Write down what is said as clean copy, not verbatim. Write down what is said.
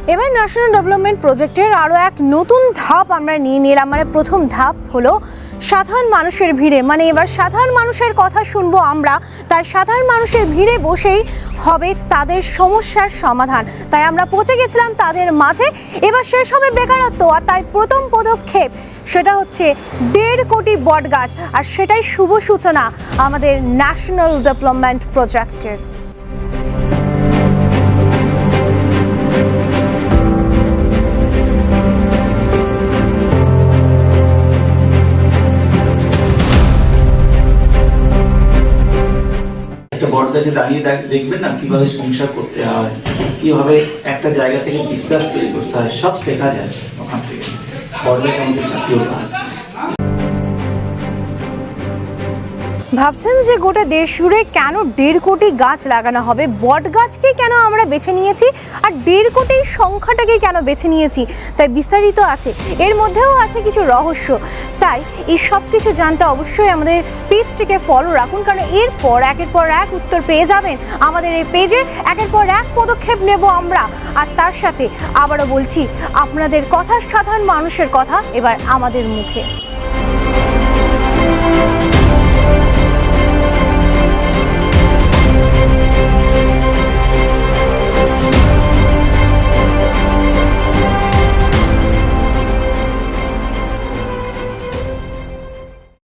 এবার national development প্রজেক্টের আরও এক নতুন ধাপ আমরা নিয়ে নিলাম। মানে প্রথম ধাপ হলো সাধারণ মানুষের ভিড়ে। মানে এবার সাধারণ মানুষের কথা শুনবো আমরা, তাই সাধারণ মানুষের ভিড়ে বসেই হবে তাদের সমস্যার সমাধান। তাই আমরা পৌঁছে গেছিলাম তাদের মাঝে। এবার শেষ হবে বেকারত্ব, আর তাই প্রথম পদক্ষেপ সেটা হচ্ছে 1.5 কোটি বট গাছ, আর সেটাই শুভ সূচনা আমাদের ন্যাশনাল ডেভেলপমেন্ট প্রজেক্টের। বটগাছে দাঁড়িয়ে দেখবেন না কিভাবে সংসার করতে হয়, কিভাবে একটা জায়গা থেকে বিস্তার তৈরি করতে হয়, সব শেখা যায় ওখান থেকে। বটগাছ আমাদের জাতীয় গাছ। ভাবছেন যে গোটা দেশ জুড়ে কেন 1.5 কোটি গাছ লাগানো হবে, বট গাছকে কেন আমরা বেছে নিয়েছি, আর 1.5 কোটির সংখ্যাটাকে কেন বেছে নিয়েছি, তাই বিস্তারিত আছে। এর মধ্যেও আছে কিছু রহস্য। তাই এই সব কিছু জানতে অবশ্যই আমাদের পেজটিকে ফলো রাখুন, কারণ এরপর একের পর এক উত্তর পেয়ে যাবেন আমাদের এই পেজে। একের পর এক পদক্ষেপ নেব আমরা, আর তার সাথে আবারও বলছি, আপনাদের কথা, সাধারণ মানুষের কথা এবার আমাদের মুখে।